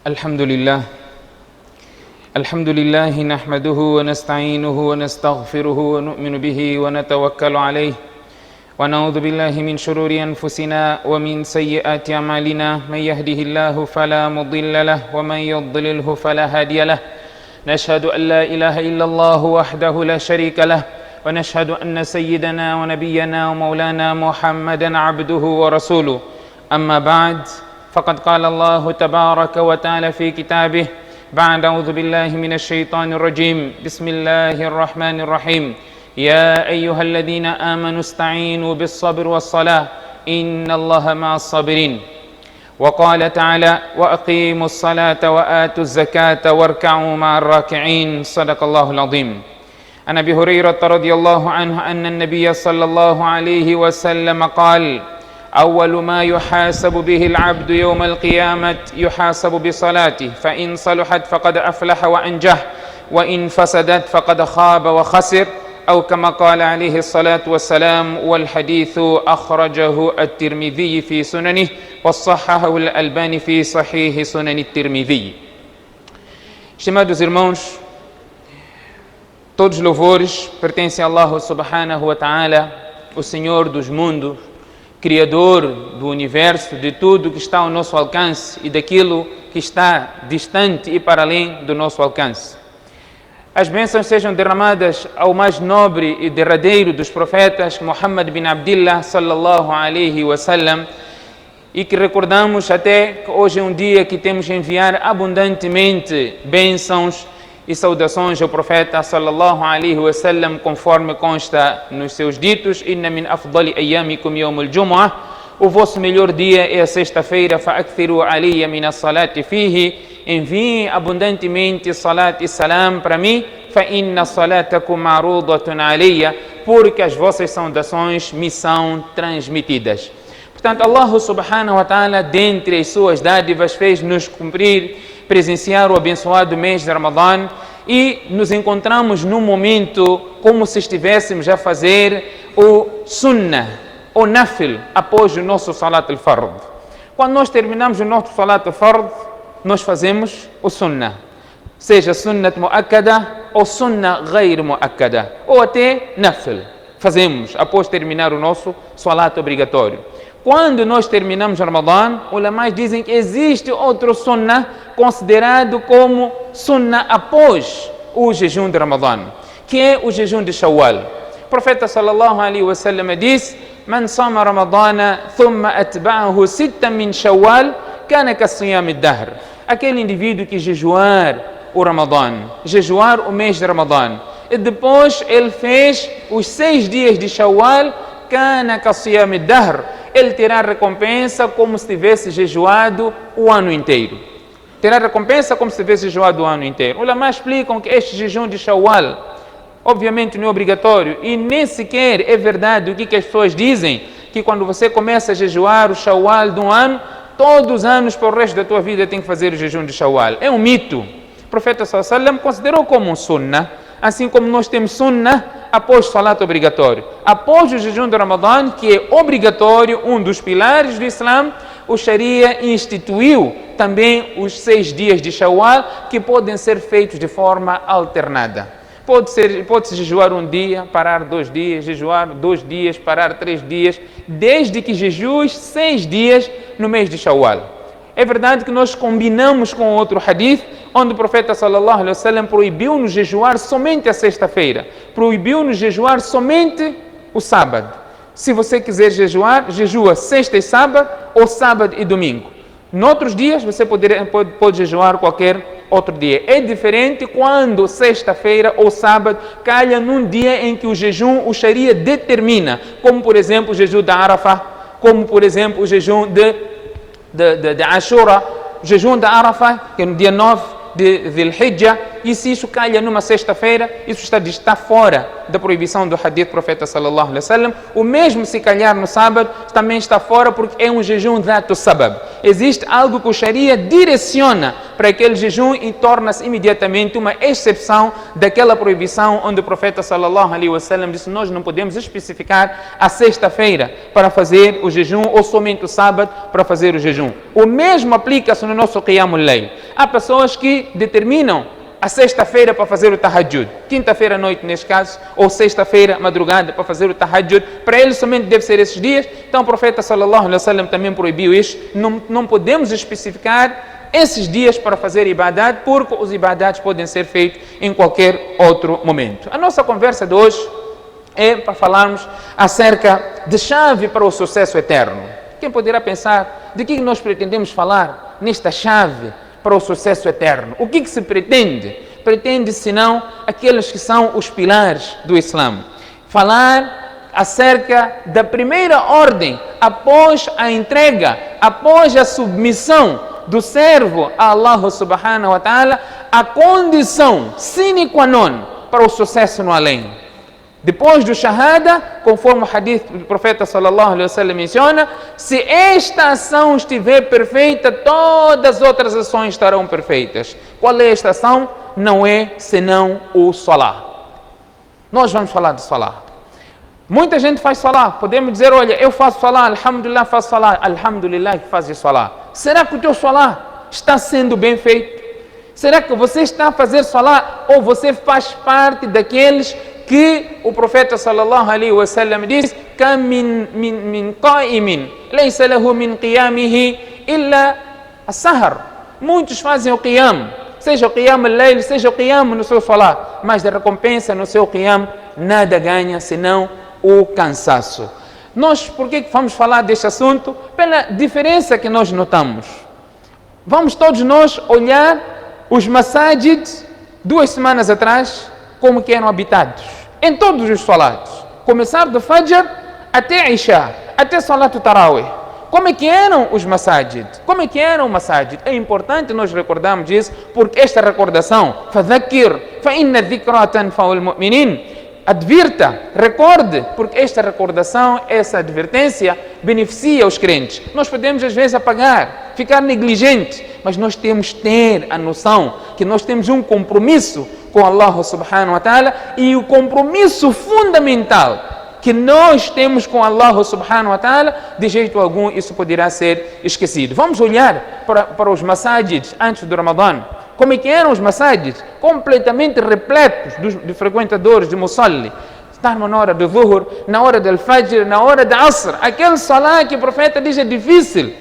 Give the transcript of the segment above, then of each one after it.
الحمد لله نحمده ونستعينه ونستغفره ونؤمن به ونتوكل عليه ونعوذ بالله من شرور أنفسنا ومن سيئات أعمالنا من يهده الله فلا مضل له ومن يضلله فلا هادي له نشهد أن لا إله إلا الله وحده لا شريك له ونشهد أن سيدنا ونبينا ومولانا محمدا عبده ورسوله أما بعد فقد قال الله تبارك وتعالى في كتابه بعد أعوذ بالله من الشيطان الرجيم بسم الله الرحمن الرحيم يا أيها الذين آمنوا استعينوا بالصبر والصلاة إن الله مع الصابرين وقال تعالى وأقيموا الصلاة وآتوا الزكاة واركعوا مع الراكعين صدق الله العظيم. عن أبي هريرة رضي الله عنه أن النبي صلى الله عليه وسلم قال أول ما يحاسب به العبد يوم القيامة يحاسب بصلاته فإن صلحت فقد أفلح وأنجح وإن فسدت فقد خاب وخسر أو كما قال عليه الصلاة والسلام والحديث أخرجه الترمذي في سننه وصححه الألباني في صحيح سنن الترمذي. Estimados irmãos, todos os louvores pertencem a Allah subhanahu wa ta'ala, o Senhor dos mundos, Criador do universo, de tudo que está ao nosso alcance e daquilo que está distante e para além do nosso alcance. As bênçãos sejam derramadas ao mais nobre e derradeiro dos profetas, Muhammad bin Abdillah sallallahu alaihi wasallam, e que recordamos até que hoje é um dia que temos que enviar abundantemente bênçãos e saudações ao profeta sallallahu alaihi wasallam, conforme consta nos seus ditos: inna min afdali ayyamikum yawm al-jum'ah, o vosso melhor dia é a sexta-feira, fa'akthiru alayya min as-salati fihi, enviem abundantemente salat e salam para mim, fa inna salatakum ma'rudatun alayya, porque as vossas saudações me são transmitidas. Portanto, Allah subhanahu wa ta'ala, dentre as suas dádivas, fez-nos presenciar o abençoado mês de Ramadã, e nos encontramos num momento como se estivéssemos a fazer o sunnah, o nafil, após o nosso salat al-fard. Quando nós terminamos o nosso salat al-fard, nós fazemos o sunnah, seja sunnat mu'akkada ou sunnah ghair mu'akkada, ou até nafil, fazemos após terminar o nosso salat obrigatório. Quando nós terminamos Ramadã, os ulamás dizem que existe outro sunnah considerado como sunnah após o jejum de Ramadã, que é o jejum de Shawwal. O profeta sallallahu alaihi wasallam diz: "Man sama Ramadana thumma atba'ahu sittan min Shawwal, kana ka-siyam ad-dahr." Aquele indivíduo que jejuar o Ramadã, jejuar o mês de Ramadã, e depois ele fez os 6 dias de Shawwal, kana ka-siyam ad-dahr, ele terá recompensa como se tivesse jejuado o ano inteiro. Terá recompensa como se tivesse jejuado o ano inteiro. Os ulamás explicam que este jejum de Shawwal, obviamente não é obrigatório, e nem sequer é verdade o que as pessoas dizem, que quando você começa a jejuar o Shawwal de um ano, todos os anos para o resto da tua vida tem que fazer o jejum de Shawwal. É um mito. O profeta sallallahu alaihi wasallam considerou como um sunnah, assim como nós temos sunnah após o salat obrigatório. Após o jejum de Ramadã, que é obrigatório, um dos pilares do Islã, o Sharia instituiu também os 6 dias de Shawwal, que podem ser feitos de forma alternada. Pode-se jejuar um dia, parar 2 dias, jejuar 2 dias, parar 3 dias, desde que jejues 6 dias no mês de Shawwal. É verdade que nós combinamos com outro hadith, onde o profeta sallallahu alaihi wasallam proibiu-nos jejuar somente a sexta-feira, proibiu-nos jejuar somente o sábado. Se você quiser jejuar, jejua sexta e sábado, ou sábado e domingo. Noutros dias você pode jejuar qualquer outro dia. É diferente quando sexta-feira ou sábado calha num dia em que o jejum, o Sharia determina, como por exemplo o jejum da Arafah, como por exemplo o jejum de Ashura, o jejum da Arafah, que é no dia 9 de Dhul-Hijjah, e se isso calha numa sexta-feira, isso está fora da proibição do hadith do profeta sallallahu alaihi wasallam. O mesmo se calhar no sábado também está fora, porque é um jejum dhato sabab. Existe algo que o Sharia direciona para aquele jejum e torna-se imediatamente uma exceção daquela proibição onde o profeta sallallahu alaihi wasallam disse: nós não podemos especificar a sexta-feira para fazer o jejum ou somente o sábado para fazer o jejum. O mesmo aplica-se no nosso Qiyamul Layl. Há pessoas que determinam a sexta-feira para fazer o tahajjud, quinta-feira à noite neste caso, ou sexta-feira madrugada para fazer o tahajjud. Para eles somente deve ser esses dias. Então o profeta sallallahu alaihi wasallam também proibiu isso. Não podemos especificar esses dias para fazer ibadat, porque os ibadats podem ser feitos em qualquer outro momento. A nossa conversa de hoje é para falarmos acerca de chave para o sucesso eterno. Quem poderá pensar de que nós pretendemos falar nesta chave para o sucesso eterno? O que se pretende? Pretende, senão, aqueles que são os pilares do Islã. Falar acerca da primeira ordem, após a entrega, após a submissão do servo a Allah subhanahu wa ta'ala, a condição sine qua non para o sucesso no além. Depois do shahada, conforme o hadith do profeta sallallahu alaihi wasallam menciona, se esta ação estiver perfeita, todas as outras ações estarão perfeitas. Qual é esta ação? Não é senão o salah. Nós vamos falar de salah. Muita gente faz salah. Podemos dizer, olha, eu faço salah, alhamdulillah, faço salah. Alhamdulillah que faz salah. Será que o teu salah está sendo bem feito? Será que você está a fazer salah ou você faz parte daqueles que o profeta sallallahu alaihi wasallam diz: "Kam min qa'imin laysa lahu min qiyamihi illa as-sahr." Muitos fazem o qiyam, seja o qiyam al-layl, seja o qiyam no seu salah, mas da recompensa no seu qiyam nada ganha senão o cansaço. Nós, por que vamos falar deste assunto? Pela diferença que nós notamos. Vamos todos nós olhar os masajid 2 semanas atrás, como que eram habitados, em todos os salatos, começar do Fajr até Isha, até Salat Tarawih. Como é que eram os masajid? Como é que eram os masajid? É importante nós recordarmos isso, porque esta recordação, فَذَكِّرْ فَإِنَّ الذِّكْرَى تَنْفَعُ الْمُؤْمِنِينَ, advirta, recorde, porque esta recordação, essa advertência beneficia os crentes. Nós podemos às vezes apagar, ficar negligentes, mas nós temos que ter a noção que nós temos um compromisso com Allah subhanahu wa ta'ala, e o compromisso fundamental que nós temos com Allah subhanahu wa ta'ala, de jeito algum isso poderá ser esquecido. Vamos olhar para os masajids antes do Ramadã. Como é que eram os masajids? Completamente repletos de frequentadores de musalli. Estavam na hora do Dhuhr, na hora do Fajr, na hora da Asr. Aquele salah que o profeta diz é difícil.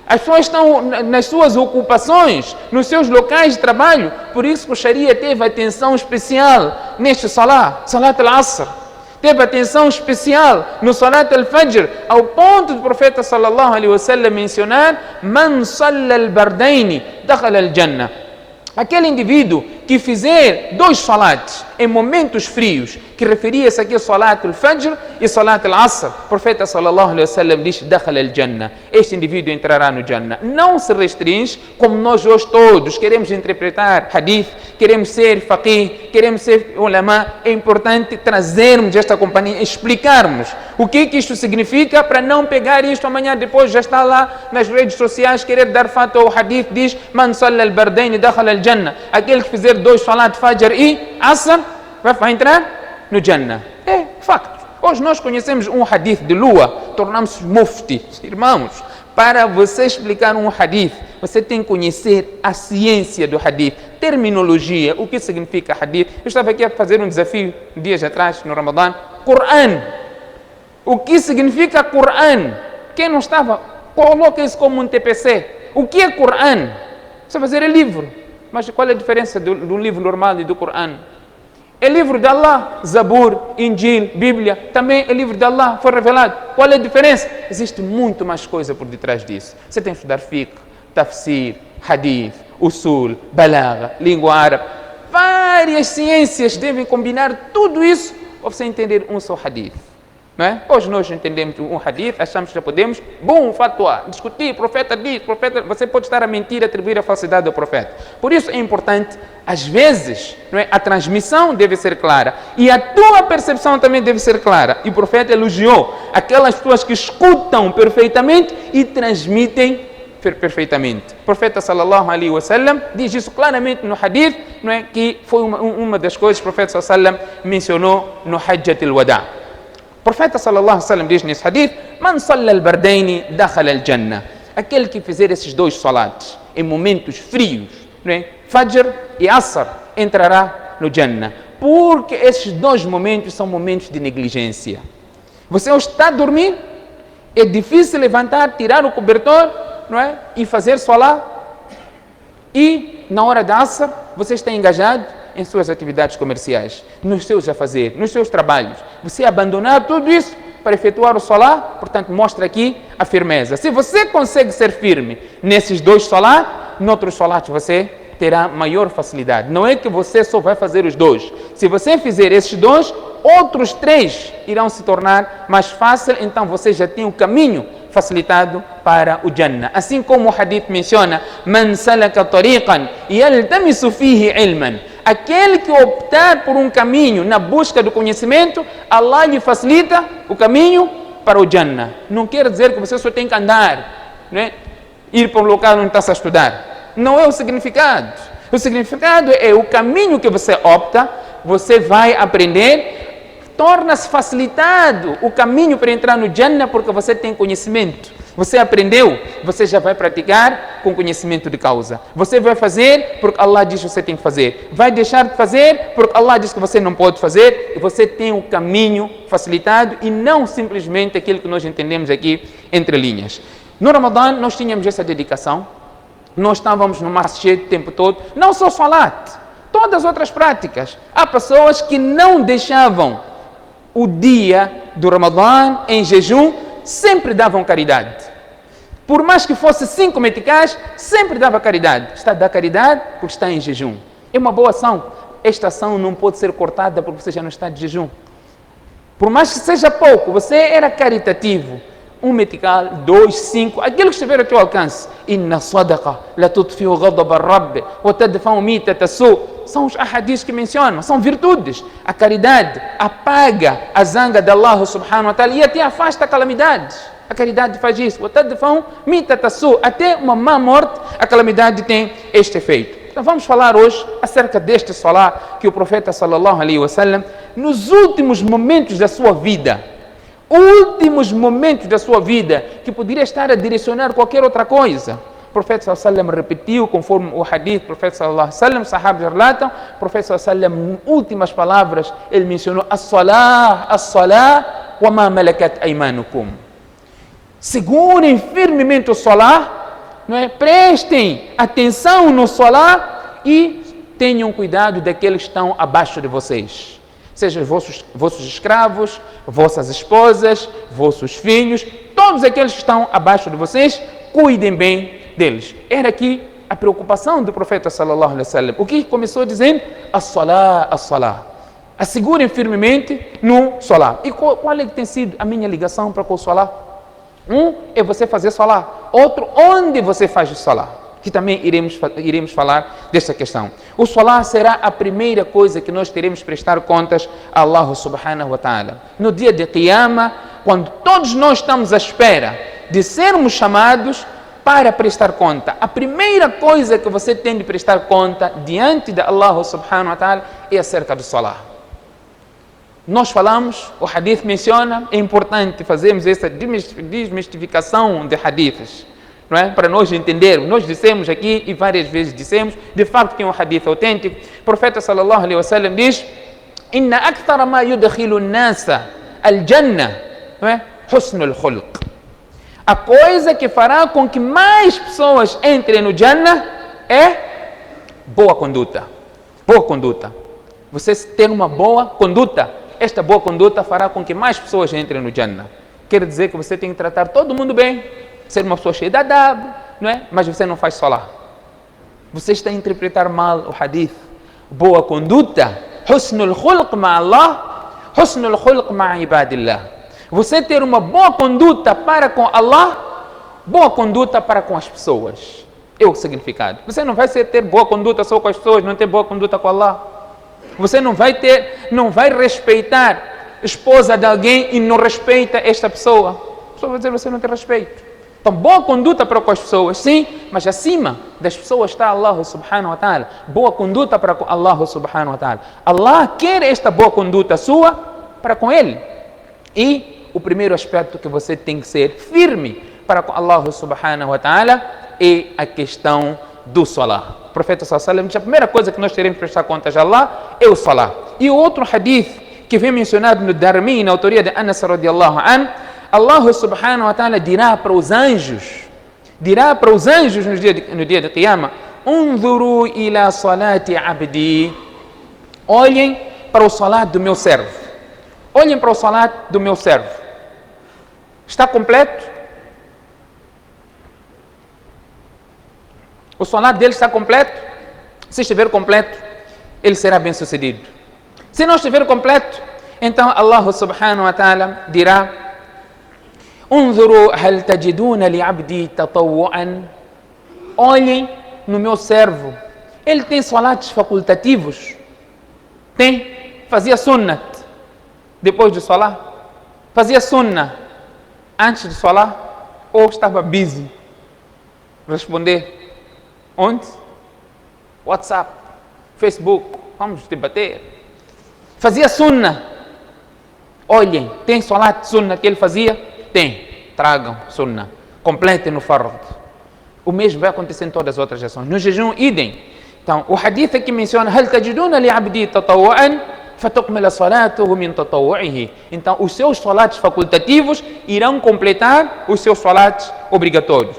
As pessoas estão nas suas ocupações, nos seus locais de trabalho. Por isso que o Sharia teve atenção especial neste salah, Salat al-Asr. Teve atenção especial no Salat al-Fajr, ao ponto do profeta sallallahu alaihi wasallam mencionar: "Man salla al-bardaini dakhala al-jannah." Aquele indivíduo que fizer 2 salats em momentos frios, que referia-se aqui a Salat al-Fajr e Salat al-Asr, o profeta sallallahu alaihi wasallam diz: "Dakhala al-Jannah." Este indivíduo entrará no Jannah. Não se restringe, como nós hoje todos queremos interpretar hadith, queremos ser faqih, queremos ser ulama. É importante trazermos esta companhia, explicarmos o que isto significa, para não pegar isto amanhã depois já está lá nas redes sociais, querer dar fatwa ao hadith, diz: "Man salla al-bardain dakhala al-Jannah." Aquele que fizer 2 salat Fajr e Asr vai entrar no Jannah. É facto. Hoje nós conhecemos um hadith de lua, tornamos mufti. Irmãos, para você explicar um hadith, você tem que conhecer a ciência do hadith, terminologia, o que significa hadith. Eu estava aqui a fazer um desafio dias atrás, no Ramadã. Coran. O que significa Coran? Quem não estava, coloca isso como um TPC. O que é Coran? Você vai fazer é livro. Mas qual é a diferença do livro normal e do Coran? É livro de Allah, Zabur, Injil, Bíblia, também é livro de Allah, foi revelado. Qual é a diferença? Existe muito mais coisa por detrás disso. Você tem que estudar fiqh, tafsir, hadith, usul, balagha, língua árabe. Várias ciências devem combinar tudo isso para você entender um só hadith. Não é? Hoje nós entendemos um hadith, achamos que já podemos, fatwa, discutir, profeta diz, profeta, você pode estar a mentir, atribuir a falsidade ao profeta. Por isso é importante, às vezes, não é? A transmissão deve ser clara e a tua percepção também deve ser clara. E o profeta elogiou aquelas pessoas que escutam perfeitamente e transmitem perfeitamente. O profeta sallallahu alaihi wasallam diz isso claramente no hadith, não é? Que foi uma das coisas que o profeta sallallahu alaihi wasallam mencionou no Hajjat al-Wada'. O profeta sallallahu alaihi wasallam diz nesse hadith: "Man salla al-bardaini dakhala al-Jannah." Aquele que fizer esses 2 salates em momentos frios, né? Fajr e Asr, entrará no Jannah. Porque esses dois momentos são momentos de negligência. Você está a dormir, é difícil levantar, tirar o cobertor, não é? E fazer salah. E na hora da Asr, você está engajado em suas atividades comerciais, nos seus afazeres, nos seus trabalhos. Você abandonar tudo isso para efetuar o salah, portanto, mostra aqui a firmeza. Se você consegue ser firme nesses dois salah, noutros salats você terá maior facilidade. Não é que você só vai fazer os dois. Se você fizer esses dois, outros 3 irão se tornar mais fácil, então você já tem o caminho facilitado para o Jannah. Assim como o hadith menciona, man salaka tariqan yaltamisu fihi ilman. Aquele que optar por um caminho na busca do conhecimento, Allah lhe facilita o caminho para o Jannah. Não quer dizer que você só tem que andar, né? Ir para um local onde está a estudar. Não é o significado. O significado é o caminho que você opta, você vai aprender, torna-se facilitado o caminho para entrar no Jannah porque você tem conhecimento. Você aprendeu, você já vai praticar com conhecimento de causa. Você vai fazer porque Allah diz que você tem que fazer. Vai deixar de fazer porque Allah diz que você não pode fazer. E você tem o caminho facilitado e não simplesmente aquilo que nós entendemos aqui entre linhas. No Ramadã nós tínhamos essa dedicação. Nós estávamos no masjid o tempo todo. Não só salat, todas as outras práticas. Há pessoas que não deixavam o dia do Ramadã em jejum, sempre davam caridade. Por mais que fosse 5 meticais, sempre dava caridade. Está a dar caridade porque está em jejum. É uma boa ação. Esta ação não pode ser cortada porque você já não está de jejum. Por mais que seja pouco, você era caritativo. 1 metical, 2, 5, aquilo que estiver ao teu alcance. Inna sadaqa la tudfiu ghadab ar-rabb wa tadfa'u mitata su. São os ahadis que mencionam, são virtudes. A caridade apaga a zanga de Allah subhanahu wa ta'ala e até afasta calamidades. A caridade faz isso. Wa tadfa'u mitata su. Até uma má morte, a calamidade tem este efeito. Então vamos falar hoje acerca deste salah que o profeta sallallahu alaihi wasallam, nos últimos momentos da sua vida, últimos momentos da sua vida, que poderia estar a direcionar qualquer outra coisa, o profeta sallallahu alaihi wasallam repetiu, conforme o hadith do profeta sallallahu alaihi wasallam, sahabas relatam, o profeta sallallahu alaihi wasallam, últimas palavras, ele mencionou as-salah, as-salah, wa ma malakat aymanukum. Segurem firmemente o salah, não é? Prestem atenção no salah e tenham cuidado daqueles que estão abaixo de vocês. Sejam vossos escravos, vossas esposas, vossos filhos, todos aqueles que estão abaixo de vocês, cuidem bem deles. Era aqui a preocupação do profeta sallallahu alaihi wasallam. O que começou dizendo? As-salah, as-salah. Assegurem firmemente no salah. E qual é que tem sido a minha ligação para com o salah? É você fazer salah. Outro, onde você faz o salah? Que também iremos falar desta questão. O salah será a primeira coisa que nós teremos que prestar contas a Allah subhanahu wa ta'ala. No dia de Qiyamah, quando todos nós estamos à espera de sermos chamados para prestar conta, a primeira coisa que você tem de prestar conta diante de Allah subhanahu wa ta'ala é acerca do salah. Nós falamos, o hadith menciona, é importante fazermos essa desmistificação de hadiths. Não é? Para nós entendermos, nós dissemos aqui e várias vezes dissemos, de facto que é um hadith autêntico. O profeta sallallahu alaihi wasallam diz: Inna akthara ma yudkhilu an-nasa al-jannah, não é? Husnul khuluq. A coisa que fará com que mais pessoas entrem no Jannah é boa conduta. Boa conduta. Você ter uma boa conduta, esta boa conduta fará com que mais pessoas entrem no Jannah. Quer dizer que você tem que tratar todo mundo bem, ser uma pessoa cheia de adab, não é? Mas você não faz salah. Você está a interpretar mal o hadith. Boa conduta, husnul khulq ma'Allah, husnul khulq ma'ibadillah. Você ter uma boa conduta para com Allah, boa conduta para com as pessoas. É o significado. Você não vai ter boa conduta só com as pessoas, não ter boa conduta com Allah. Você não vai respeitar a esposa de alguém e não respeita esta pessoa. A pessoa vai dizer, você não tem respeito. Então, boa conduta para com as pessoas, sim, mas acima das pessoas está Allah subhanahu wa ta'ala. Boa conduta para com Allah subhanahu wa ta'ala. Allah quer esta boa conduta sua para com Ele. E o primeiro aspecto que você tem que ser firme para com Allah subhanahu wa ta'ala é a questão do salah. profeta sallallahu alaihi wasallam diz, a primeira coisa que nós teremos que prestar contas a Allah é o salah. E o outro hadith que vem mencionado no Darmi, na autoria de Anas radiallahu an, Allah subhanahu wa ta'ala dirá para os anjos no dia de Qiyamah, unzuru ila salati abdi, olhem para o salat do meu servo. Olhem para o salat do meu servo. Está completo? O salat dele está completo? Se estiver completo, ele será bem sucedido. Se não estiver completo, então Allah subhanahu wa ta'ala dirá, unzuru hal tajiduna li abdi tatawu'an, olhem no meu servo, ele tem salats facultativos? Tem? Fazia sunnat depois do salat? Fazia sunnah antes do salat? Ou estava busy? Responder onde? WhatsApp, Facebook, vamos debater. Fazia sunnah. Olhem, tem salat sunnah que ele fazia? Tem. Tragam sunnah. Completem no fard. O mesmo vai acontecer em todas as outras ações. No jejum, idem. Então, o hadith aqui menciona, hal tajiduna li abdi tatawu'an fatukmila salatuhu min tatawu'ihi. Então, os seus salats facultativos irão completar os seus salats obrigatórios.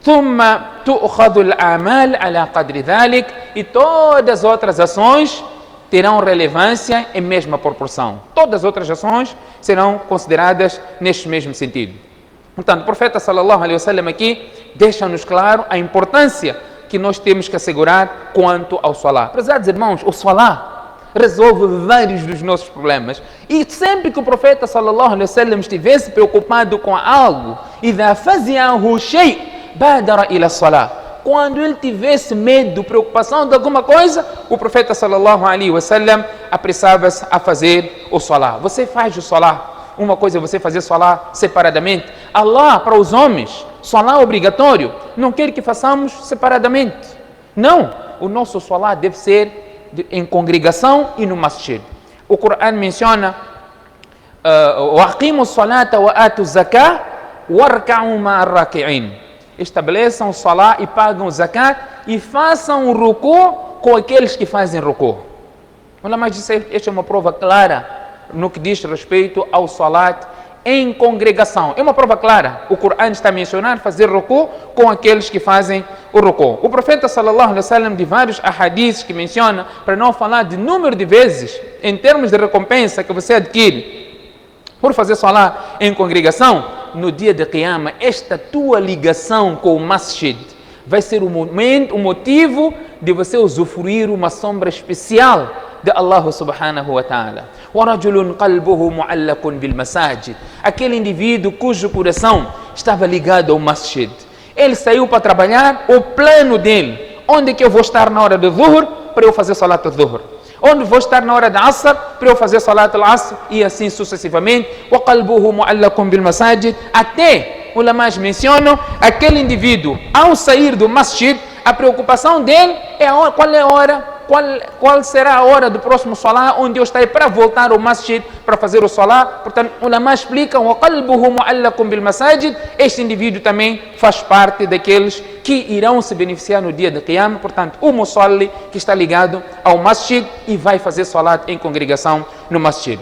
Thumma tu'khadhu al-a'mal ala qadri dhalik, e todas as outras ações terão relevância em mesma proporção. Todas as outras ações serão consideradas neste mesmo sentido. Portanto, o profeta sallallahu alaihi wasallam aqui deixa-nos claro a importância que nós temos que assegurar quanto ao salah. Prezados irmãos, o salah resolve vários dos nossos problemas. E sempre que o profeta sallallahu alaihi wasallam estivesse preocupado com algo, idha fazi'ahu shay' badara ila salah. Quando ele tivesse medo, preocupação de alguma coisa, o profeta sallallahu alaihi wasallam apressava-se a fazer o salah. Você faz o salah. Uma coisa é você fazer salah separadamente. Allah, para os homens, salah obrigatório, não quer que façamos separadamente. Não, o nosso salah deve ser em congregação e no masjid. O Corão menciona وَأَقِيمُوا الصَّلَاةَ وَآتُوا الزَّكَاةَ وَارْكَعُوا مَعَ الرَّاكِعِينَ. Estabeleçam o salah e pagam o zakat e façam o ruku com aqueles que fazem ruku. Mas esta é uma prova clara no que diz respeito ao salat em congregação. É uma prova clara. O Corão está a mencionar fazer ruku com aqueles que fazem o ruku. O profeta sallallahu alaihi wasallam, de vários ahadiths que menciona, para não falar de número de vezes, em termos de recompensa que você adquire por fazer salat em congregação, no dia de Qiyamah, esta tua ligação com o masjid vai ser o motivo de você usufruir uma sombra especial de Allah subhanahu wa ta'ala. وَرَجُلٌ قَلْبُهُ مُعَلَّقٌ بِالْمَسَاجِدِ. Aquele indivíduo cujo coração estava ligado ao masjid. Ele saiu para trabalhar, o plano dele, onde que eu vou estar na hora do dhuhr para eu fazer salat al-dhuhr? Onde vou estar na hora da asr para eu fazer salat al-asr? E assim sucessivamente. وَقَلْبُهُ مُعَلَّقٌ بِالْمَسَاجِدِ. Até, ulamás mencionam, aquele indivíduo, ao sair do masjid, a preocupação dele é qual é a hora, qual será a hora do próximo salah, onde eu estarei para voltar ao masjid para fazer o salah. Portanto, ulamás explicam, وَقَلْبُهُ مُعَلَّقٌ بِالْمَسَاجِدِ. Este indivíduo também faz parte daqueles que irão se beneficiar no dia de Qiyamah. Portanto, o musalli que está ligado ao masjid e vai fazer salat em congregação no masjid.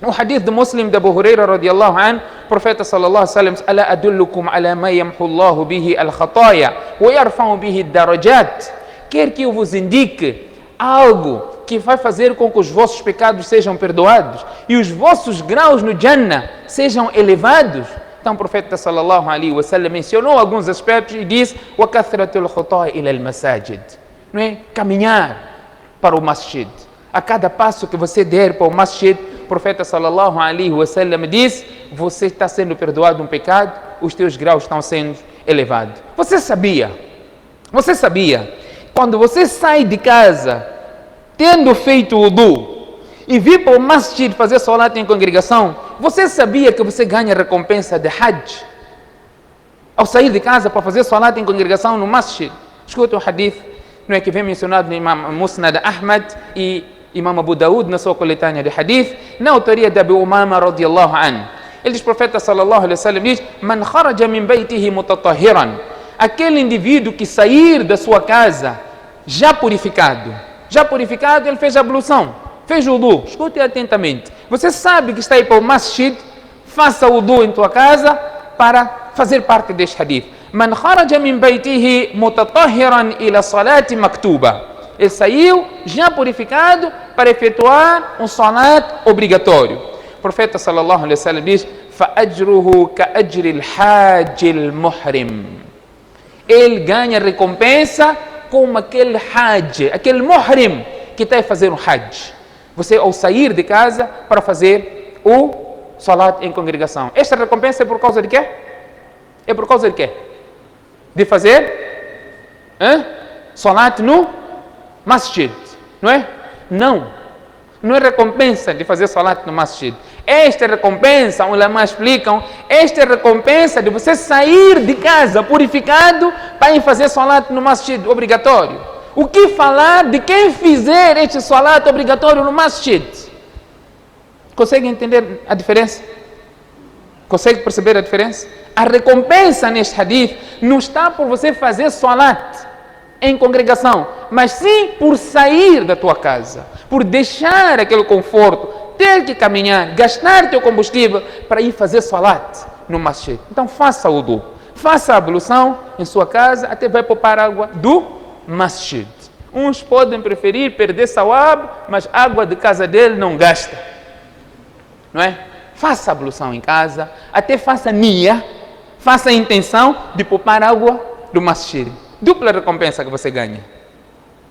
No hadith do Muslim de Abu Huraira radiallahu anhu, o profeta sallallahu alaihi wasallam, ala adullukum ala ma yamhu Allahu bihi al-khataya wa yarfa'u bihi ad-darajat. Quer que eu vos indique algo que vai fazer com que os vossos pecados sejam perdoados e os vossos graus no Jannah sejam elevados? Então o profeta sallallahu alaihi wasallam mencionou alguns aspectos e diz: wa kathratul khata ila al-masajid. Não é? Caminhar para o masjid. A cada passo que você der para o masjid, o profeta sallallahu alaihi wasallam diz: você está sendo perdoado um pecado, os teus graus estão sendo elevados. Você sabia? Quando você sai de casa, tendo feito o wudu e vir para o masjid fazer salat em congregação, você sabia que você ganha recompensa de hajj? Ao sair de casa para fazer salat em congregação no masjid. Escuta o hadith, não é, que vem mencionado no Imam Musnad Ahmad e Imam Abu Daud na sua coletânea de hadith, na autoria de Abu Umama radiallahu anhu. Ele diz, profeta sallallahu alaihi wasallam diz: man kharaja min baytihi mutatahhiran. Aquele indivíduo que sair da sua casa já purificado, ele fez a ablução, fez o wudu. Escute atentamente. Você sabe que está aí para o masjid, faça o wudu em tua casa para fazer parte deste hadith. Man kharaja min baytihi mutatahhiran ila salati maktuba. Ele saiu já purificado para efetuar um salat obrigatório. O profeta sallallahu alaihi wasallam diz: فَأَجْرُهُ كَأَجْرِ الْحَاجِ الْمُحْرِمِ. Ele ganha recompensa como aquele hajj, aquele muhrim que está a fazer um hajj. Você ao sair de casa para fazer o salat em congregação. Esta recompensa é por causa de quê? É por causa de quê? De fazer salat no masjid, não é? Não é recompensa de fazer salat no masjid. Esta recompensa, os ulama explicam, esta é recompensa de você sair de casa purificado para ir fazer salat no masjid obrigatório. O que falar de quem fizer este salat obrigatório no masjid? Consegue entender a diferença? Consegue perceber a diferença? A recompensa neste hadith não está por você fazer salat em congregação, mas sim por sair da tua casa, por deixar aquele conforto, ter que caminhar, gastar teu combustível para ir fazer salat no masjid. Então faça o wudu, faça a ablução em sua casa, até vai poupar água do masjid. Uns podem preferir perder sawab, mas água de casa dele não gasta, não é? Faça a ablução em casa, até faça niya, faça a intenção de poupar água do masjid. Dupla recompensa que você ganha.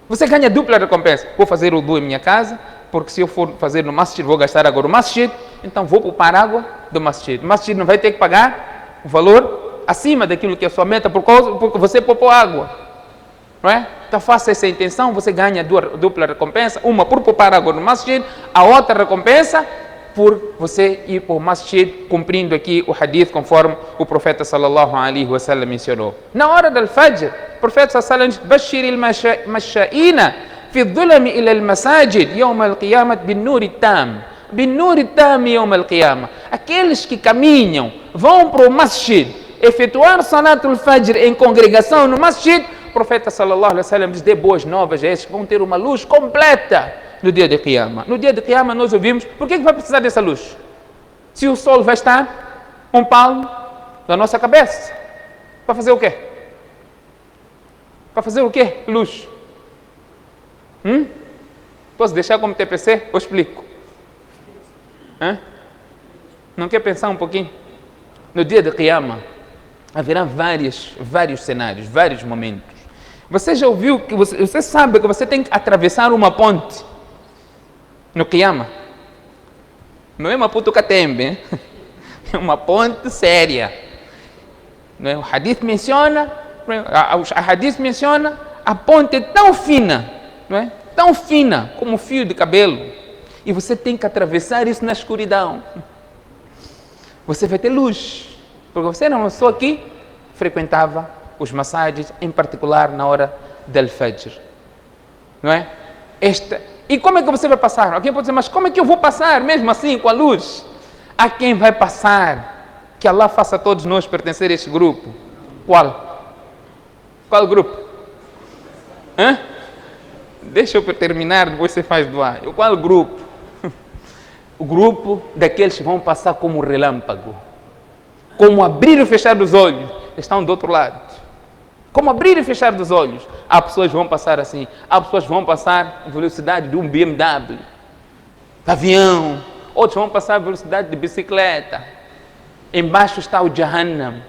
Você ganha dupla recompensa. Vou fazer o wudu em minha casa, porque se eu for fazer no masjid, vou gastar água no masjid, então vou poupar água do masjid. O masjid não vai ter que pagar o valor acima daquilo que é a sua meta, porque você poupou água. Não é? Então faça essa intenção, você ganha dupla recompensa, uma por poupar água no masjid, a outra recompensa por você ir para o masjid cumprindo aqui o hadith conforme o profeta sallallahu alaihi wasallam mencionou. Na hora do fajr, o profeta sallallahu alaihi wasallam diz: "Bashir al-masha'ina fi adh-dhulami ila al-masajid yawm al-qiyamah bin-nur at-tam." Bin-nur at-tam yawm al-qiyamah. Aqueles que caminham, vão para o masjid, efetuar salatul fajr em congregação no masjid, o profeta sallallahu alaihi wasallam diz: "Dê boas novas a esses que vão ter uma luz completa no dia de Qiyamah." No dia de Qiyamah nós ouvimos: por que vai precisar dessa luz? Se o sol vai estar um palmo da nossa cabeça. Para fazer o quê? Para fazer o quê? Luz. Posso deixar como TPC? Eu explico. Não quer pensar um pouquinho? No dia de Qiyamah haverá vários cenários, vários momentos. Você já ouviu, que você sabe que você tem que atravessar uma ponte no Qiyamah? Não é uma Putucatembe, é uma ponte séria. Não é? O hadith menciona a ponte é tão fina, não é? Tão fina como um fio de cabelo, e você tem que atravessar isso na escuridão. Você vai ter luz, porque você era uma pessoa que frequentava os massagens, em particular na hora del Fajr, não é? E como é que você vai passar? Alguém pode dizer: mas como é que eu vou passar mesmo assim com a luz? Há quem vai passar, que Allah faça todos nós pertencer a este grupo. Qual grupo? Deixa eu terminar, depois você faz doar. Qual grupo? O grupo daqueles que vão passar como relâmpago, como abrir e fechar dos olhos, estão do outro lado. Como abrir e fechar dos olhos. Há pessoas que vão passar assim, há pessoas que vão passar a velocidade de um BMW, de avião, outros vão passar a velocidade de bicicleta. Embaixo está o Jahannam.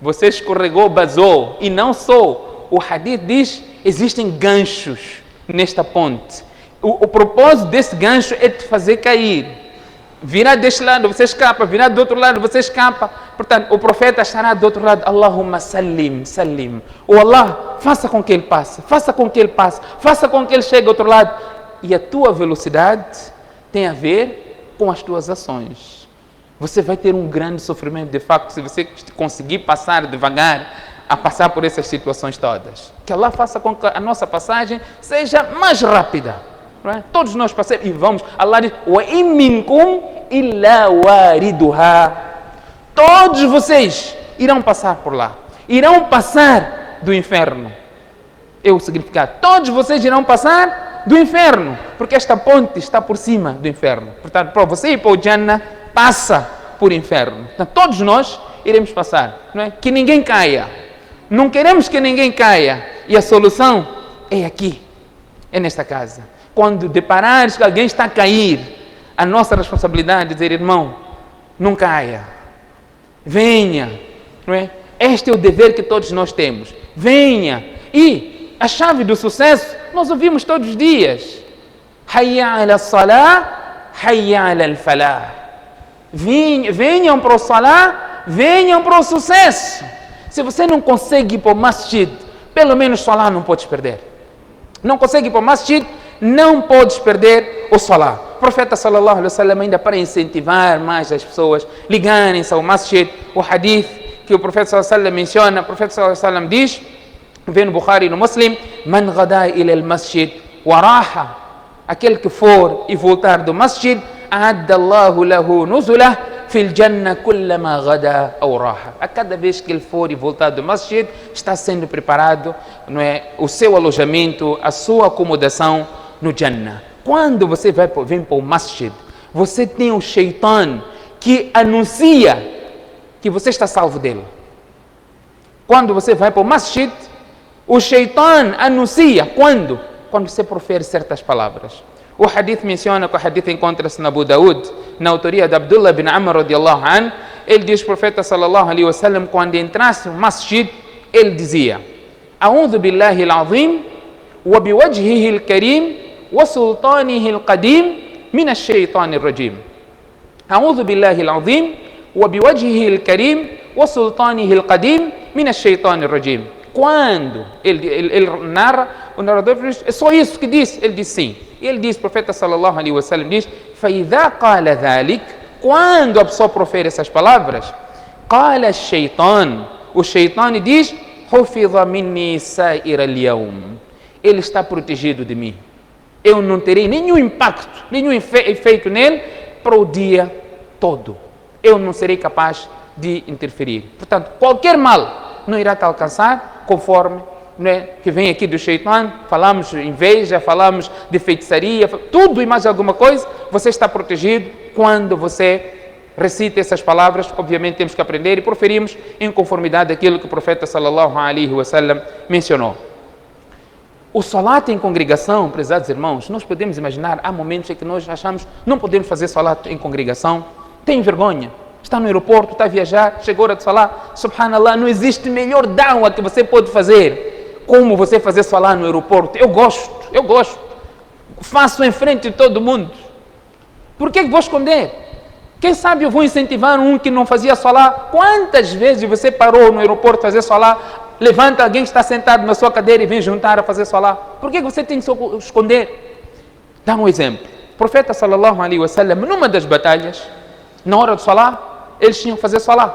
Você escorregou, basou. E não só, o hadith diz: existem ganchos nesta ponte. O propósito desse gancho é te fazer cair. Virar deste lado, você escapa. Virar do outro lado, você escapa. Portanto, o profeta estará do outro lado. Allahumma sallim, sallim. O Allah, faça com que ele passe. Faça com que ele passe. Faça com que ele chegue do outro lado. E a tua velocidade tem a ver com as tuas ações. Você vai ter um grande sofrimento, de facto, se você conseguir passar devagar, a passar por essas situações todas. Que Allah faça com que a nossa passagem seja mais rápida. Não é? Todos nós passamos e vamos. Allah diz: "Wa in minkum illa wariduha." Todos vocês irão passar por lá. Irão passar do inferno. É o significado. Todos vocês irão passar do inferno, porque esta ponte está por cima do inferno. Portanto, para você ir para o Jannah, passa por inferno. Então, todos nós iremos passar, não é? Que ninguém caia. Não queremos que ninguém caia. E a solução é aqui, é nesta casa. Quando deparares que alguém está a cair, a nossa responsabilidade é dizer, irmão, não caia. Venha, não é? Este é o dever que todos nós temos. Venha. E a chave do sucesso, nós ouvimos todos os dias. Hayya ala salah, hayya ala falah. Venham para o salah, venham para o sucesso. Se você não consegue ir para o masjid, pelo menos salah não podes perder. Não consegue ir para o masjid, não podes perder o salah. O profeta sallallahu alaihi wasallam, ainda para incentivar mais as pessoas ligarem-se ao masjid, o hadith que o profeta sallallahu alaihi wasallam menciona, o profeta sallallahu alaihi wasallam diz, vem no Bukhari e no Muslim, man ghada ila al-masjid wa raha, aquele que for e voltar do masjid, a'adda Allahu lahu nuzulah fil jannah kullama ghada aw raha. A cada vez que ele for e voltar do masjid, está sendo preparado, não é, o seu alojamento, a sua acomodação no Jannah. Quando você vem para o masjid, você tem o shaitan que anuncia que você está salvo dele. Quando você vai para o masjid, o shaitan anuncia. Quando? Quando você profere certas palavras. O hadith menciona que o hadith encontra-se na Abu Daud, na autoria de Abdullah bin Amr radiallahu anhu. Ele diz, o profeta sallallahu alaihi wasallam, quando entrasse no masjid, ele dizia, A'udhu billahi al-azim, wa biwajhihi al-karim, wa sultanihi al-qadim, min ash-shaytani ar-rajim. A'udhu billahi al-azim, wa biwajhihi al-karim, wa sultanihi al-qadim, min ash-shaytani ar-rajim. Quando ele narra, o narrador diz, é só isso que diz? Ele diz sim. Ele diz, o profeta sallallahu alaihi wasallam diz, فَإِذَا قَالَ ذَلِكَ, quando a pessoa profere essas palavras, قَالَ الشَّيْطَانِ, o shaitan diz, حُفِظَ مِنِّي سَائِرَ الْيَوْمِ, ele está protegido de mim. Eu não terei nenhum impacto, nenhum efeito nele para o dia todo. Eu não serei capaz de interferir. Portanto, qualquer mal não irá te alcançar, conforme, não é, que vem aqui do shaitan. Falamos de inveja, falamos de feitiçaria, tudo e mais alguma coisa. Você está protegido quando você recita essas palavras. Obviamente temos que aprender e proferimos em conformidade daquilo que o profeta sallallahu alaihi wasallam mencionou. O salat em congregação, prezados irmãos, nós podemos imaginar, há momentos em que nós achamos não podemos fazer salat em congregação, tem vergonha. Está no aeroporto, está a viajar, chegou a hora de salat, subhanallah, não existe melhor da'wah que você pode fazer como você fazer salat no aeroporto. Eu gosto, faço em frente de todo mundo. Por que vou esconder? Quem sabe eu vou incentivar um que não fazia salat. Quantas vezes você parou no aeroporto fazer salat, levanta alguém que está sentado na sua cadeira e vem juntar a fazer salat? Por que você tem que esconder? Dá um exemplo. O profeta sallallahu alaihi wasallam, numa das batalhas, na hora do salat, eles tinham que fazer salat.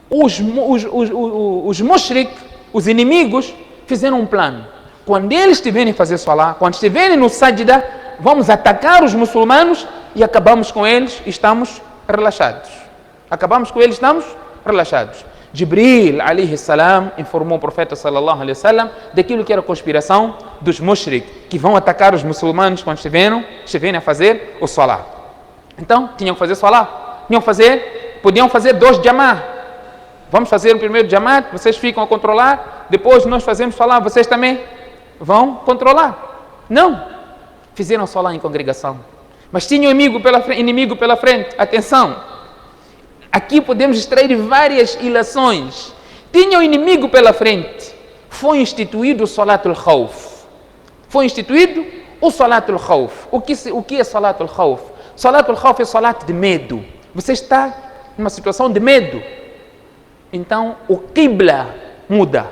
Os mushrik, os inimigos, fizeram um plano. Quando eles estiverem a fazer salat, quando estiverem no sajda, vamos atacar os muçulmanos e acabamos com eles e estamos relaxados. Jibril, alaihi salam, informou o profeta sallallahu alaihi wasallam daquilo que era a conspiração dos mushrik, que vão atacar os muçulmanos quando estiverem a fazer o salat. Então, tinham que fazer salat. Podiam fazer 2 jamá. Vamos fazer o primeiro jamá, vocês ficam a controlar, depois nós fazemos salat, vocês também vão controlar. Não. Fizeram salat em congregação. Mas tinha um inimigo pela frente. Atenção. Aqui podemos extrair várias ilações. Tinha um inimigo pela frente. Foi instituído o Salatul Khawf. O que é Salatul Khawf? Salatul Khawf é salat de medo. Você está numa situação de medo. Então, o Qibla muda.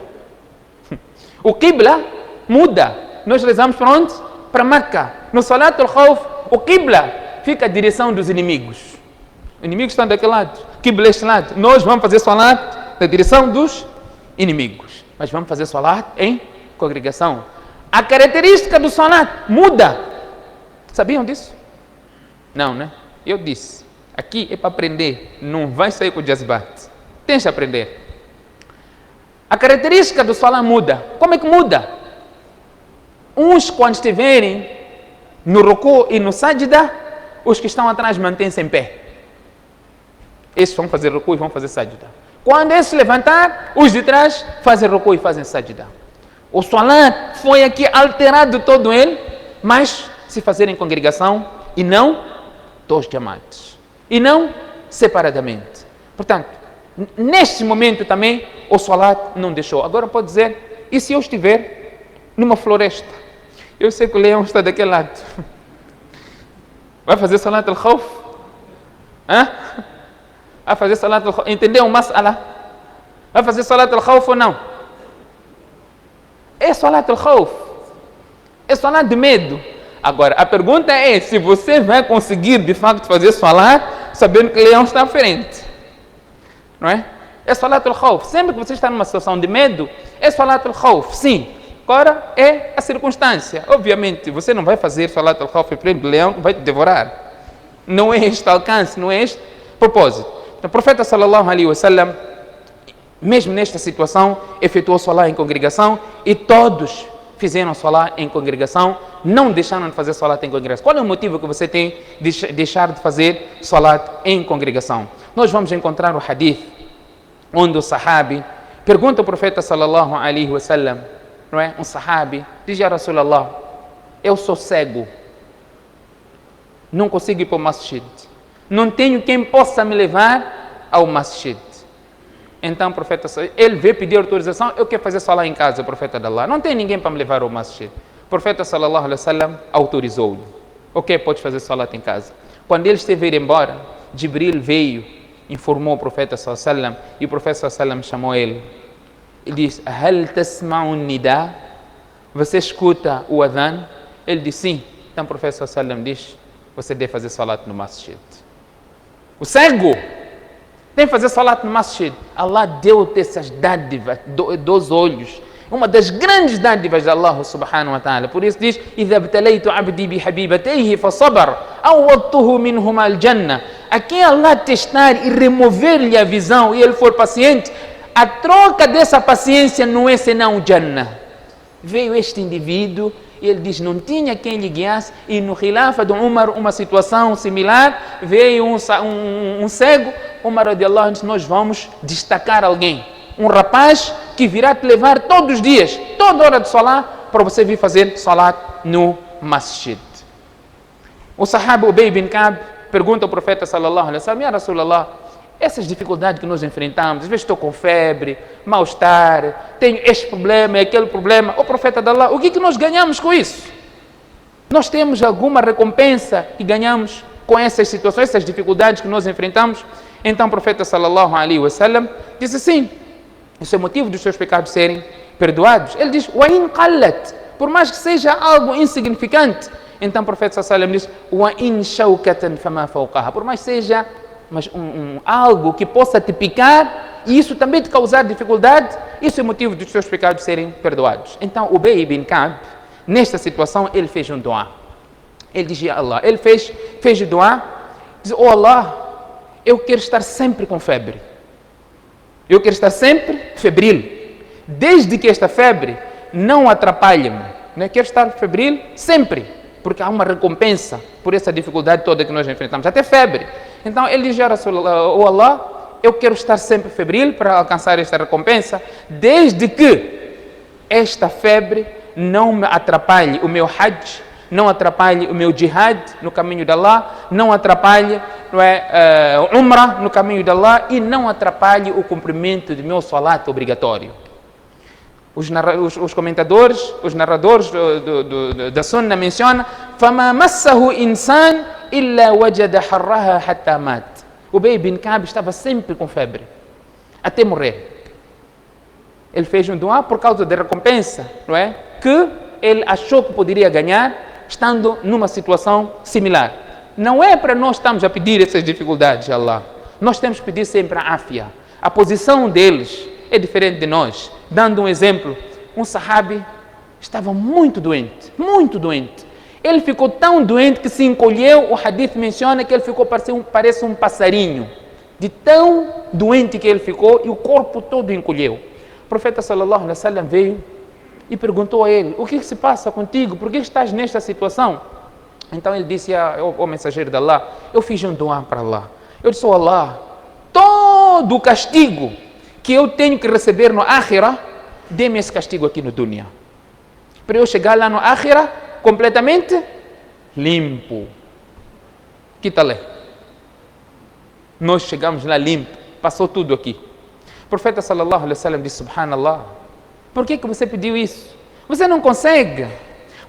Nós rezamos para onde? Para Meca. No Salatul Khawf, o Qibla fica a direção dos inimigos. Os inimigos estão daquele lado. Qibla este lado. Nós vamos fazer salat na direção dos inimigos. Mas vamos fazer salat em congregação. A característica do salat muda. Sabiam disso? Não, né? Eu disse. Aqui é para aprender. Não vai sair com o jazbat. Tens de aprender. A característica do salat muda. Como é que muda? Uns, quando estiverem no ruku e no sajda, os que estão atrás mantêm-se em pé. Esses vão fazer ruku e vão fazer sajda. Quando esses levantar, os de trás fazem ruku e fazem sajda. O salat foi aqui alterado todo ele, mas se fazer em congregação e não dos jamaats. E não separadamente. Portanto, neste momento também, o salat não deixou. Agora pode dizer, e se eu estiver numa floresta? Eu sei que o leão está daquele lado. Vai fazer salat al-khawf? Vai fazer salat al-khawf? Entendeu o mas'ala? Vai fazer salat al-khawf ou não? É salat al-khawf. É salat de medo. Agora, a pergunta é se você vai conseguir de facto fazer salat sabendo que o leão está à frente. Não é? É salat al-khawf. Sempre que você está numa situação de medo, é salat al-khawf, sim. Agora é a circunstância. Obviamente, você não vai fazer salat al-khawf para o leão que vai te devorar. Não é este alcance, não é este propósito. O profeta sallallahu alaihi wasallam, mesmo nesta situação, efetuou salat em congregação e todos fizeram salat em congregação, não deixaram de fazer salat em congregação. Qual é o motivo que você tem de deixar de fazer salat em congregação? Nós vamos encontrar o hadith onde o sahabi pergunta ao profeta sallallahu alaihi wasallam, não é? Um sahabi diz: Ya Rasulallah, eu sou cego, não consigo ir para o masjid, não tenho quem possa me levar ao masjid. Então o profeta, ele veio pedir autorização: eu quero fazer salat em casa, o profeta de Allah, não tem ninguém para me levar ao masjid. O profeta sallallahu alaihi wasallam autorizou-lhe: ok, pode fazer salat em casa. Quando ele esteve a ir embora, Jibril veio, informou o profeta sallallahu alaihi wasallam, e o profeta sallallahu alaihi wasallam chamou ele. Ele disse: Hal tasma'u nida? Você escuta o adhan? Ele disse: sim. Então o profeta sallallahu alaihi wasallam diz: você deve fazer salat no masjid. O cego tem que fazer salat no masjid. Allah deu-te essas dádivas dos olhos. Uma das grandes dádivas de Allah subhanahu wa ta'ala. Por isso diz: إِذَا ابْتَلَيْتُ عَبْدِي بِحَبِيبَتَيْهِ فَصَبَرْ أَوَّضْتُهُ مِنْهُمَا الْجَنَّةِ. A quem Allah testar e remover-lhe a visão e ele for paciente, a troca dessa paciência não é senão o Jannah. Veio este indivíduo e ele diz: não tinha quem lhe guiasse, e no Khilafa de Umar, uma situação similar, veio um cego. Umar radiallahu anhu disse: nós vamos destacar alguém, um rapaz que virá te levar todos os dias, toda hora de salat, para você vir fazer salat no masjid. O sahaba Ubay bin Ka'b pergunta ao profeta sallallahu alaihi wasallam: Ya Rasulallah, essas dificuldades que nós enfrentamos, às vezes estou com febre, mal-estar, tenho este problema e aquele problema. O profeta de Allah, o que nós ganhamos com isso? Nós temos alguma recompensa que ganhamos com essas situações, essas dificuldades que nós enfrentamos? Então o profeta sallallahu alaihi wasallam disse: sim, isso é motivo dos seus pecados serem perdoados. Ele diz: wa in qallat, por mais que seja algo insignificante. Então o profeta sallallahu alaihi wasallam diz: wa in shawkatan fama fawqaha, por mais que seja algo que possa te picar e isso também te causar dificuldade, isso é motivo dos seus pecados serem perdoados. Então Ubay bin Ka'b, nesta situação, ele fez um dua. Ele dizia a Allah, ele fez o dua, diz: oh Allah, eu quero estar sempre com febre, eu quero estar sempre febril, desde que esta febre não atrapalhe-me, né? Quero estar febril sempre, porque há uma recompensa por essa dificuldade toda que nós enfrentamos, até febre. Então ele diz: Ya Rasulallah, oh Allah, eu quero estar sempre febril para alcançar esta recompensa, desde que esta febre não me atrapalhe o meu hajj, não atrapalhe o meu jihad no caminho de Allah, não atrapalhe umrah no caminho de Allah e não atrapalhe o cumprimento do meu salat obrigatório. Os comentadores, os narradores da Sunna mencionam: فَمَا مَسَّهُ إِنسَانٌ إِلَّا وَجَدَ حَرَّهَا حَتَّى مَاتَ. Ubay bin Ka'b estava sempre com febre, até morrer. Ele fez um dua por causa da recompensa, não é? Que ele achou que poderia ganhar estando numa situação similar. Não é para nós estarmos a pedir essas dificuldades a Allah. Nós temos que pedir sempre a áfia. A posição deles é diferente de nós. Dando um exemplo, um sahabi estava muito doente, muito doente. Ele ficou tão doente que se encolheu. O hadith menciona que ele ficou parece um passarinho, de tão doente que ele ficou, e o corpo todo encolheu. O profeta sallallahu alaihi wasallam veio e perguntou a ele: o que se passa contigo? Por que estás nesta situação? Então ele disse ao mensageiro de Allah: eu fiz um dua para Allah. Eu disse: Allah, todo o castigo que eu tenho que receber no Akhirah, dê-me esse castigo aqui no dunya, para eu chegar lá no Akhirah completamente limpo. Que tal? Nós chegamos lá limpo, passou tudo aqui. O profeta sallallahu alaihi wasallam disse: subhanallah, por que você pediu isso? Você não consegue.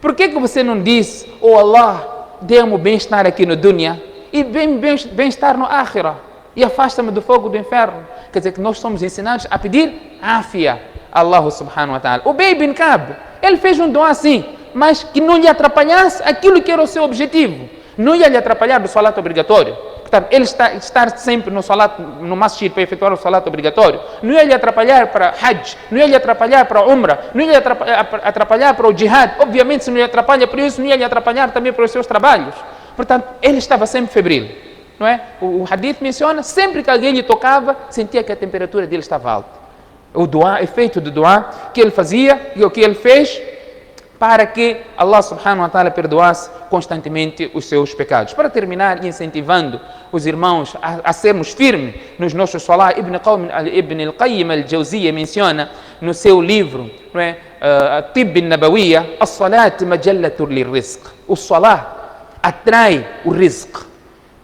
Por que você não disse: oh Allah, dê-me o bem-estar aqui no dunya e bem-estar no Akhirah, e afasta-me do fogo do inferno? Quer dizer que nós somos ensinados a pedir afia a Allah subhanahu wa ta'ala. O Ubay bin Ka'b, ele fez um dua assim, mas que não lhe atrapalhasse aquilo que era o seu objetivo. Não ia lhe atrapalhar do salat obrigatório. Portanto, ele estar sempre no salat, no masjid para efetuar o salat obrigatório, não ia lhe atrapalhar para Hajj, não ia lhe atrapalhar para Umrah, não ia lhe atrapalhar para o Jihad. Obviamente, se não lhe atrapalha para isso, não ia lhe atrapalhar também para os seus trabalhos. Portanto, ele estava sempre febril, não é? O hadith menciona, sempre que alguém lhe tocava, sentia que a temperatura dele estava alta. O dua, efeito do dua que ele fazia e o que ele fez para que Allah subhanahu wa ta'ala perdoasse constantemente os seus pecados. Para terminar, incentivando os irmãos a sermos firmes nos nossos salat, Ibn al-Qayyim al-Jawziyya menciona no seu livro, não é, Tibb an-Nabawiyya, as-salat majallatun lir-rizq. O salat atrai o rizq,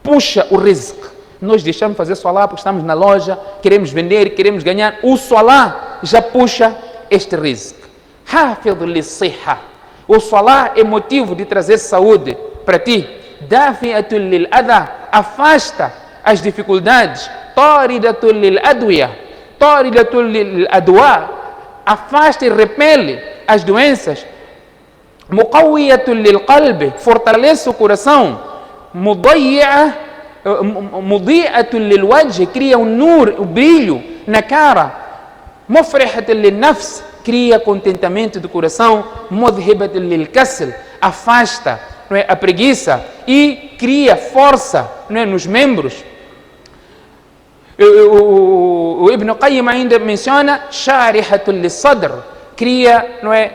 puxa o rizq. Nós deixamos de fazer salat porque estamos na loja, queremos vender, queremos ganhar. O salat já puxa este rizq. Hafidh lis-sihha. O salat é motivo de trazer saúde para ti. Dafi'atul lil-adha. Afasta as dificuldades. Taridatul lil-adwiya. Taridatul lil-adwa. Afasta e repele as doenças. Muqawwiyatul lil-qalbi. Fortalece o coração. Mudi'atul lil-wajh. Cria nur, o brilho na cara. Mufrihatul lil-nafs. Cria contentamento do coração, mudhibatul lil kasl, afasta, não é, a preguiça e cria força, não é, nos membros. O Ibn Qayyim ainda menciona sharihatul lis sadr, cria, não é,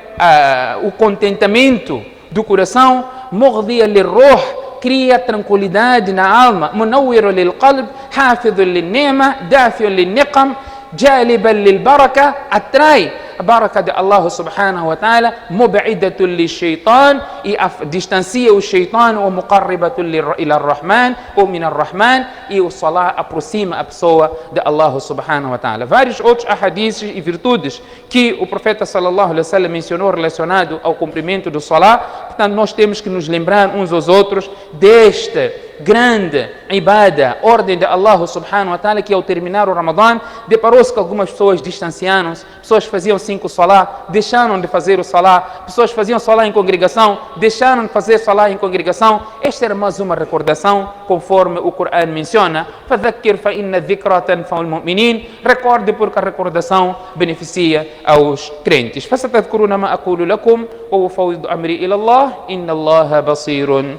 o contentamento do coração, mughdiya lir ruh, cria tranquilidade na alma, munawwiru lil qalb, hafidhul lin ni'ma, dafi'un lin niqam, jaliban lil baraka, atrai a baraka de Allah subhanahu wa ta'ala, mub'idatul lish-shaytan, e distancia o shaytan, ou muqarribatul ila ar-Rahman, ou min ar-Rahman, e o salat aproxima a pessoa de Allah subhanahu wa ta'ala. Vários outros ahadiths e virtudes que o profeta sallallahu alaihi wasallam mencionou relacionado ao cumprimento do salat. Portanto, nós temos que nos lembrar uns aos outros desta grande ibada, ordem de Allah subhanahu wa ta'ala, que ao terminar o Ramadã, deparou-se que algumas pessoas distanciaram-se, pessoas faziam 5 salat, deixaram de fazer o salat, pessoas faziam salat em congregação, deixaram de fazer salat em congregação. Esta era mais uma recordação, conforme o Corão menciona, فَذَكِّرْ فَإِنَّ الذِّكْرَى تَنْفَعُ الْمُؤْمِنِينَ. Recorde, porque a recordação beneficia aos crentes. فَسَتَذْكُرُونَ مَا أَقُولُ لَكُمْ وَأُفَوِّضُ أَمْرِي إِلَى اللَّهِ إِنَّ اللَّهَ بَصِيرٌ